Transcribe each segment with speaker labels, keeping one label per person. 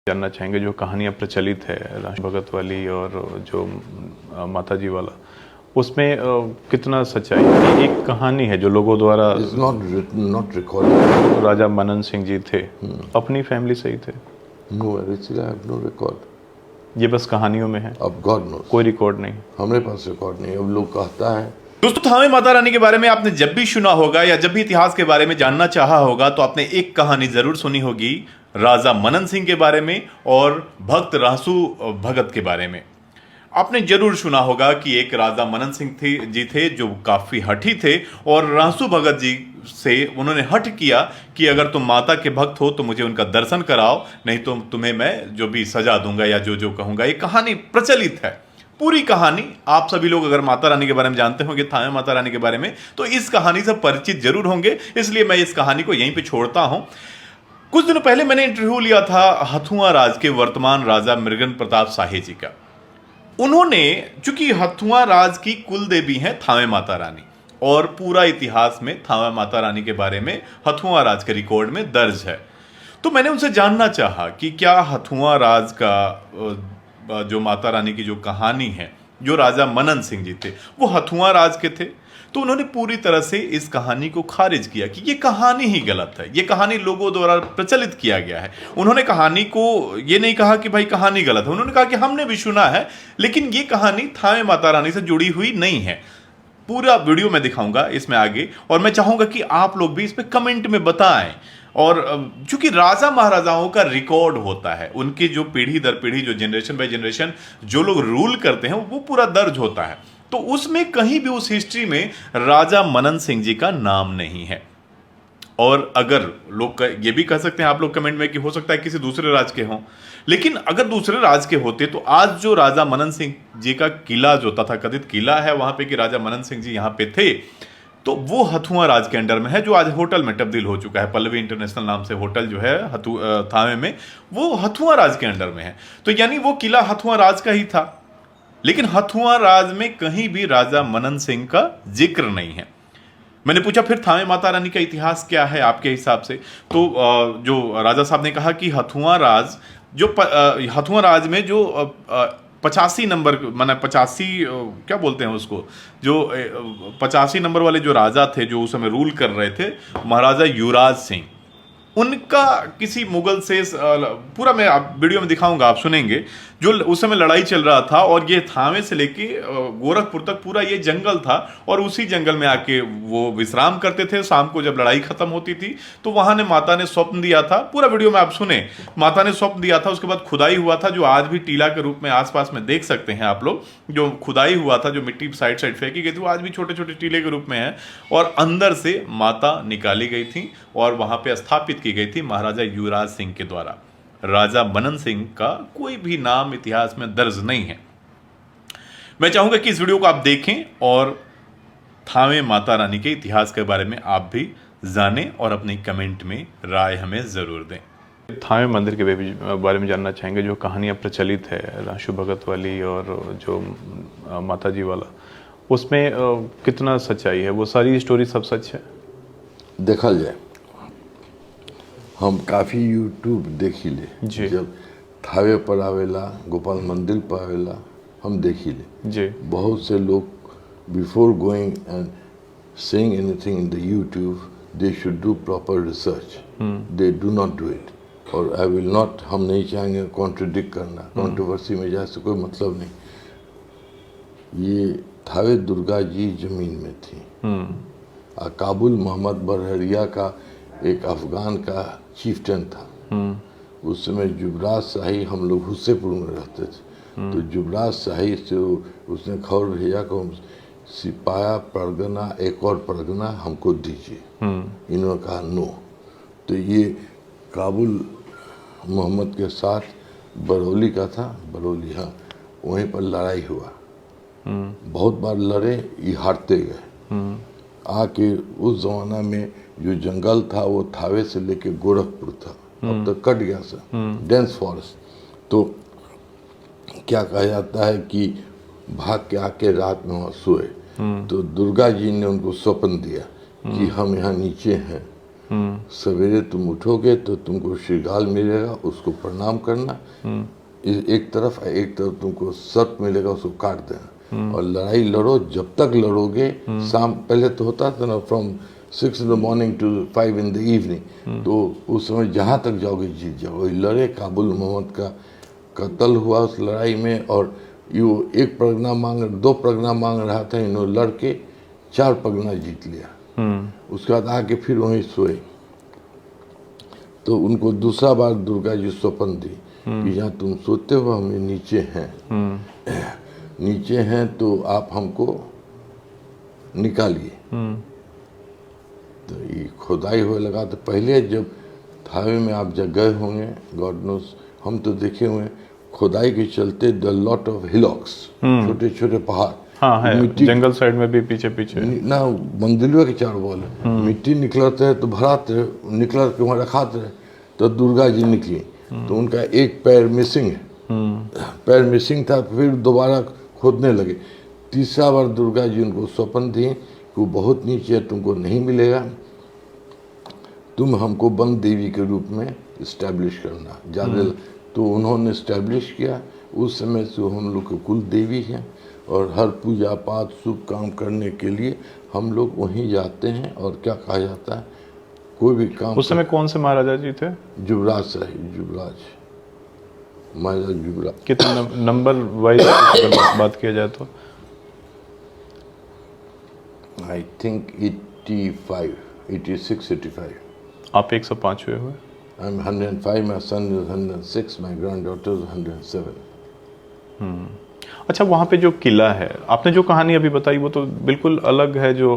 Speaker 1: जानना चाहेंगे जो कहानियाँ प्रचलित है राज भगत वाली और जो माता जी वाला, उसमें कितना सच्चाई है? एक कहानी है जो लोगों द्वारा
Speaker 2: not recorded.
Speaker 1: राजा मनन सिंह जी थे, अपनी फैमिली से ही थे।
Speaker 2: No, actually I have no record.
Speaker 1: ये बस कहानियों में है,
Speaker 2: अब God knows.
Speaker 1: कोई रिकॉर्ड नहीं।
Speaker 2: हमारे पास रिकॉर्ड नहीं। अब लोग कहता है
Speaker 3: दोस्तों, थावे माता रानी के बारे में आपने जब भी सुना होगा या जब भी इतिहास के बारे में जानना चाहा होगा तो आपने एक कहानी जरूर सुनी होगी राजा मनन सिंह के बारे में और भक्त रासू भगत के बारे में। आपने जरूर सुना होगा कि एक राजा मनन सिंह जी थे जो काफी हठी थे और रासू भगत जी से उन्होंने हठ किया कि अगर तुम माता के भक्त हो तो मुझे उनका दर्शन कराओ, नहीं तो तुम्हें मैं जो भी सजा दूंगा या जो कहूंगा। ये कहानी प्रचलित है, पूरी कहानी। आप सभी लोग अगर माता रानी के बारे में जानते होंगे, थावे माता रानी के बारे में, तो इस कहानी से परिचित जरूर होंगे। इसलिए मैं इस कहानी को यहीं पे छोड़ता हूं। कुछ दिनों पहले मैंने इंटरव्यू लिया था हथुआ राज के वर्तमान राजा मृगन प्रताप शाही जी का। उन्होंने, चूंकि हथुआ राज की कुल देवी हैं थावे माता रानी और पूरा इतिहास में थावे माता रानी के बारे में हथुआ राज के रिकॉर्ड में दर्ज है, तो मैंने उनसे जानना चाहा कि क्या हथुआ राज का जो माता रानी की जो कहानी है, जो राजा मनन सिंह जी थे वो हथुआ राज के थे। तो उन्होंने पूरी तरह से इस कहानी को खारिज किया कि ये कहानी ही गलत है, ये कहानी लोगों द्वारा प्रचलित किया गया है। उन्होंने कहानी को ये नहीं कहा कि भाई कहानी गलत है, उन्होंने कहा कि हमने भी सुना है लेकिन ये कहानी थावे माता रानी से जुड़ी हुई नहीं है। पूरा वीडियो मैं दिखाऊंगा इसमें आगे, और मैं चाहूंगा कि आप लोग भी इस पे कमेंट में बताएं। और चूंकि राजा महाराजाओं का रिकॉर्ड होता है, उनकी जो पीढ़ी दर पीढ़ी, जो जनरेशन बाय जनरेशन जो लोग रूल करते हैं, वो पूरा दर्ज होता है, तो उसमें कहीं भी उस हिस्ट्री में राजा मनन सिंह जी का नाम नहीं है। और अगर लोग ये भी कह सकते हैं आप लोग कमेंट में कि हो सकता है किसी दूसरे राज के हों, लेकिन अगर दूसरे राज के होते तो आज जो राजा मनन सिंह जी का किला जो तथाकथित किला है वहां पे कि राजा मनन सिंह जी यहां पे थे, तो वो हथुआ राज के अंडर में है, जो आज होटल में तब्दील हो चुका है। पल्लवी इंटरनेशनल नाम से होटल जो है थावे में, वो हथुआ राज के अंडर में है। तो यानी वो किला हथुआ राज का ही था, लेकिन हथुआ राज में कहीं भी राजा मनन सिंह का जिक्र नहीं है। मैंने पूछा फिर थावे माता रानी का इतिहास क्या है आपके हिसाब से, तो जो राजा साहब ने कहा कि हथुआ राज हथुआ राज में जो 85 नंबर, माना 85 क्या बोलते हैं उसको, जो 85 नंबर वाले जो राजा थे जो उस समय रूल कर रहे थे, महाराजा युवराज सिंह, उनका किसी मुगल से, पूरा मैं वीडियो में दिखाऊंगा, आप सुनेंगे, जो उस समय लड़ाई चल रहा था और ये थावे से लेके गोरखपुर तक पूरा ये जंगल था और उसी जंगल में आके वो विश्राम करते थे। शाम को जब लड़ाई खत्म होती थी तो वहां ने माता ने स्वप्न दिया था, पूरा वीडियो में आप सुने, माता ने स्वप्न दिया था, उसके बाद खुदाई हुआ था, जो आज भी टीला के रूप में आसपास में देख सकते हैं आप लोग। जो खुदाई हुआ था, जो मिट्टी साइड साइड फेंकी गई थी, वो आज भी छोटे छोटे टीले के रूप में है, और अंदर से माता निकाली गई थी और वहां पे स्थापित की गई थी महाराजा युवराज सिंह के द्वारा। राजा मनन सिंह का कोई भी नाम इतिहास में दर्ज नहीं है। मैं चाहूंगा कि इस वीडियो को आप देखें और थावे माता रानी के इतिहास के बारे में आप भी जानें और अपनी कमेंट में राय हमें जरूर दें।
Speaker 1: थावे मंदिर के बारे में जानना चाहेंगे जो कहानियाँ प्रचलित है राजू भगत वाली और जो माता जी वाला, उसमें कितना सच्चाई है? वो सारी स्टोरी सब सच है?
Speaker 2: देखा जाए, हम काफ़ी यूट्यूब देखी ले, जब थावे पर आवेला, गोपाल मंदिर पर आवेला, हम देखी ले
Speaker 1: जी।
Speaker 2: बहुत से लोग before going and saying anything in the YouTube they should do proper research, they do not do it. और आई विल नॉट, हम नहीं चाहेंगे कॉन्ट्रडिक्ट करना, कंट्रोवर्सी में जाए से कोई मतलब नहीं। ये थावे दुर्गा जी जमीन में थी। काबुल मोहम्मद बरहरिया का एक अफगान का चीफ्टन था। उस समय जुबराज शाही, हम लोग हुस्सेपुर में रहते थे, तो जुबराज शाही से उसने खबर भेजा को सिपाया परगना, एक और परगना हमको दीजिए। इन्होंने कहा नो। तो ये काबुल मोहम्मद के साथ बरौली का था, बरौली, हाँ, वहीं पर लड़ाई हुआ। बहुत बार लड़े, ये हारते गए। आके उस जमाना में जो जंगल था वो थावे से लेके गोरखपुर था, अब तक कट गया सर, डेंस फॉरेस्ट। तो क्या कहा जाता है कि भाग के आके रात में वहाँ सोए, तो दुर्गा जी ने उनको स्वप्न दिया कि हम यहाँ नीचे हैं सवेरे तुम उठोगे तो तुमको श्रृगाल मिलेगा, उसको प्रणाम करना एक तरफ तुमको सर्प मिलेगा, उसको काट देना। और लड़ाई लड़ो, जब तक लड़ोगे शाम, पहले तो होता था ना from 6 in the morning to 5 in the evening, तो उस समय जहाँ तक जाओगे जीत जाओगे। लड़े, काबुल मोहम्मद का कत्ल हुआ उस लड़ाई में, और यो 1 परगना मांग 2 परगना मांग रहा था, इन्होंने लड़के 4 परगना जीत लिया। उसके बाद आके फिर वहीं सोए, तो उनको दूसरा बार दुर्गा जी स्वप्न दी कि जहाँ तुम सोते हो हम नीचे हैं, नीचे हैं तो आप हमको निकालिए। तो ये खुदाई होने लगा। तो पहले जब थावे में आप जब गए होंगे, गॉड नोस, हम तो देखे हुए खुदाई के चलते द लॉट ऑफ हिलॉक्स, छोटे छोटे पहाड़,
Speaker 1: हाँ है, जंगल साइड में भी पीछे पीछे
Speaker 2: ना मंदिरों के चारों बगल मिट्टी निकलते है, तो भराते रहे, निकल के वहाँ रखाते रहे। तो दुर्गा जी निकली, तो उनका एक पैर मिसिंग है, पैर मिसिंग था। फिर दोबारा खोदने लगे। तीसरा बार दुर्गा जी उनको स्वप्न दी कि वो बहुत नीचे है, तुमको नहीं मिलेगा, तुम हमको बंद देवी के रूप में इस्टेब्लिश करना ज़्यादा। तो उन्होंने इस्टेब्लिश किया। उस समय से हम लोग के कुल देवी हैं, और हर पूजा पाठ शुभ काम करने के लिए हम लोग वहीं जाते हैं। और क्या कहा जाता है, कोई भी काम,
Speaker 1: उस समय कौन से महाराजा जी थे?
Speaker 2: युवराज शाही, युवराज, महाराजा युवराज।
Speaker 1: कितने नंबर वाइज बात किया जाए तो
Speaker 2: आई थिंक 85, 86, 85।
Speaker 1: आप 105 हुए हुए।
Speaker 2: I am 105, my son is 106, my granddaughter is 107।
Speaker 1: अच्छा, वहाँ पे जो किला है, आपने जो कहानी अभी बताई वो तो बिल्कुल अलग है, जो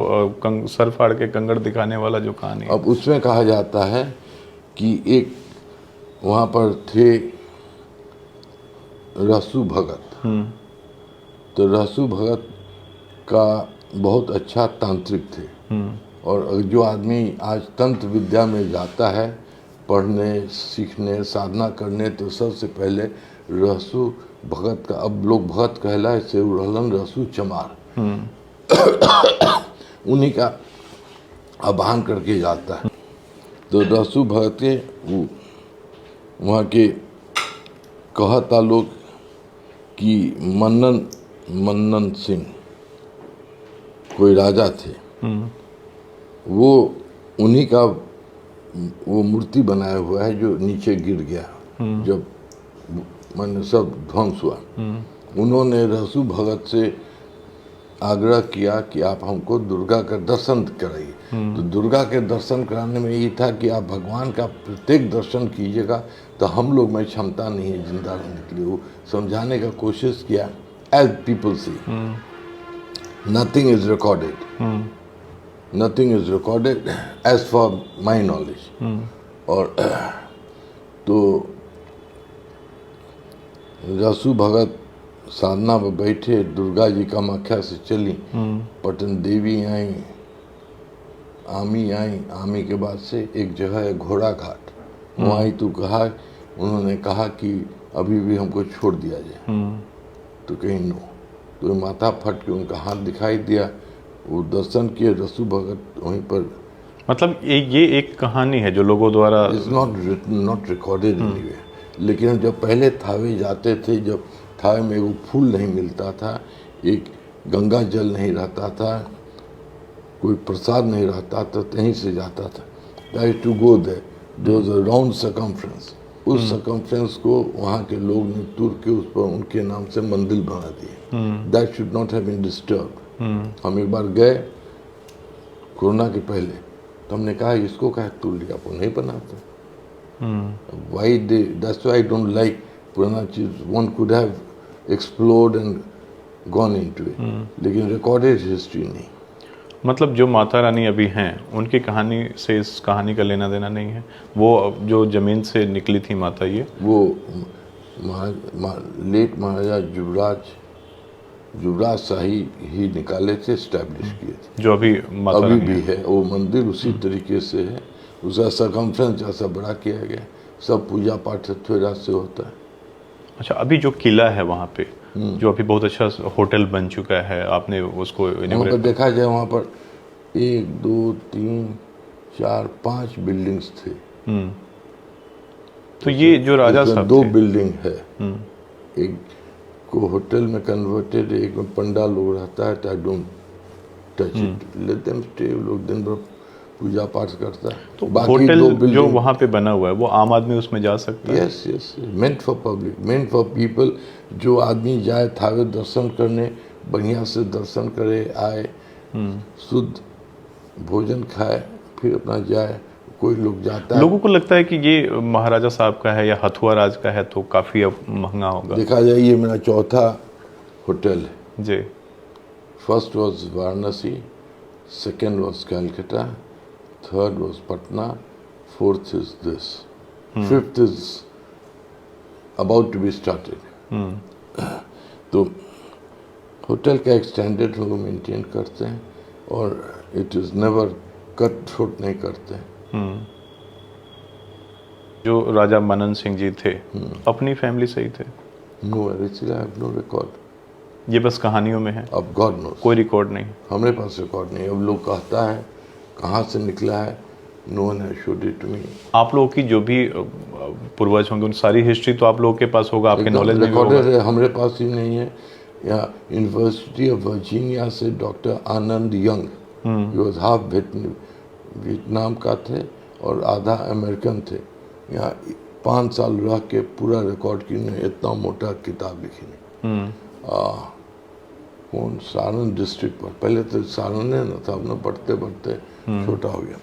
Speaker 1: सर फाड़ के कंगड़ दिखाने वाला जो कहानी है।
Speaker 2: अब उसमें कहा जाता है कि एक वहाँ पर थे रसू भगत। तो रसू भगत का बहुत अच्छा तांत्रिक थे। और जो आदमी आज तंत्र विद्या में जाता है पढ़ने, सीखने, साधना करने, तो सबसे पहले रसू भगत का, अब लोग भगत कहलाए से रहलन रसू चमार, उन्हीं का आह्वान करके जाता है। तो रसू भगत के वहाँ के कहता लोग कि मन्नन सिंह कोई राजा थे, वो उन्हीं का वो मूर्ति बनाया हुआ है जो नीचे गिर गया जब मैंने सब ध्वंस हुआ। उन्होंने रसू भगत से आग्रह किया कि आप हमको दुर्गा का दर्शन कराइए। तो दुर्गा के दर्शन कराने में ये था कि आप भगवान का प्रत्येक दर्शन कीजिएगा, तो हम लोग में क्षमता नहीं है जिंदा रहने के लिए। वो समझाने का कोशिश किया, as people see, nothing is recorded, nothing is recorded as for my knowledge. और तो रसू भगत साधना में बैठे, दुर्गा जी कामाख्या से चली, पटन देवी आई, आमी आई, आमी के बाद से एक जगह है घोड़ा घाट, वहाँ ही तो कहा, उन्होंने कहा कि अभी भी हमको छोड़ दिया जाए। तो कहीं नो, तो माथा फट के उनका हाथ दिखाई दिया, वो दर्शन किए रसू भगत वहीं पर।
Speaker 1: मतलब ये एक कहानी है जो लोगों द्वारा,
Speaker 2: it's not written, not recorded anyway. लेकिन जब पहले थावे जाते थे, जब थावे में वो फूल नहीं मिलता था, एक गंगा जल नहीं रहता था, कोई प्रसाद नहीं रहता था, कहीं से जाता था। That to go there round circumference, उस सर्कमफ्रेंस को वहाँ के लोग ने तुर के उस पर उनके नाम से मंदिर बना दिए। That should not have been disturbed. हम एक बार गए कोरोना के पहले, तो हमने कहा इसको कहा तुर लिया, वो नहीं बनाते। Why they? That's why I don't like पुराना चीज। One could have explored and gone into it, लेकिन recorded history नहीं।
Speaker 1: मतलब जो माता रानी अभी हैं उनकी कहानी से इस कहानी का लेना देना नहीं है। वो जो जमीन से निकली थी माता, ये
Speaker 2: वो लेट महाराजा युवराज शाही ही निकाले थे, स्टैब्लिश किए थे,
Speaker 1: जो अभी माता
Speaker 2: अभी
Speaker 1: रानी
Speaker 2: भी है। वो मंदिर उसी तरीके से है, उसका सर्कमफ्रेंस ऐसा बड़ा किया गया, सब पूजा पाठ थोड़ा से होता है।
Speaker 1: अच्छा, अभी जो किला है वहाँ पे, जो अभी बहुत अच्छा होटल बन चुका है, आपने उसको
Speaker 2: वहाँ पर देखा जाए, वहाँ पर 1 2 3 4-5 बिल्डिंग्स थे।
Speaker 1: तो ये जो राजा
Speaker 2: इसमें
Speaker 1: साहब
Speaker 2: 2
Speaker 1: थे,
Speaker 2: बिल्डिंग है, एक को होटल में कन्वर्टेड, एक में पंडाल लोग रहता है। I don't touch it, let them stay. लोग दिन भर पूजा पाठ करता है।
Speaker 1: तो
Speaker 2: बाकी
Speaker 1: होटल
Speaker 2: 2
Speaker 1: जो
Speaker 2: बिल्डिंग,
Speaker 1: वहाँ पे बना हुआ है वो आम आदमी उसमें जा सकता है?
Speaker 2: Yes yes, meant for public, meant for people. जो आदमी जाए थावे दर्शन करने, बढ़िया से दर्शन करे, आए, शुद्ध भोजन खाए, फिर अपना जाए। कोई लोग जाता है,
Speaker 1: लोगों को लगता है कि ये महाराजा साहब का है या हथुआ राज का है तो काफी अब महंगा होगा।
Speaker 2: देखा जाए ये मेरा चौथा होटल है।
Speaker 1: जी।
Speaker 2: First was Varanasi, second was Calcutta, third was Patna, fourth is this, fifth is about to be started. तो होटल का एक स्टैंडर्ड हम लोग मेंटेन करते हैं और it is never cut throat नहीं करते।
Speaker 1: जो राजा मनन सिंह जी थे अपनी फैमिली से ही थे?
Speaker 2: No, actually I have no record.
Speaker 1: ये बस कहानियों में है,
Speaker 2: अब गॉड नोस,
Speaker 1: कोई रिकॉर्ड नहीं।
Speaker 2: हमारे पास रिकॉर्ड नहीं। अब लोग कहता है कहाँ से निकला है, no one has showed it to me.
Speaker 1: आप लोगों की जो भी पूर्वज होंगे उन सारी हिस्ट्री तो आप लोगों के पास होगा, आपके नॉलेज में भी होगा।
Speaker 2: रिकॉर्डेड है, हमारे पास ही नहीं है। यहाँ यूनिवर्सिटी ऑफ वर्जीनिया से doctor Anand young, he was half Vietnam का थे और आधा अमेरिकन थे। यहाँ 5 साल रह के पूरा रिकॉर्ड की ने इतना मोटा किताब लिखी नहीं। कौन, सारण डिस्ट्रिक्ट पर, पहले तो सारण है ना था, अपना पढ़ते पढ़ते छोटा हो गया।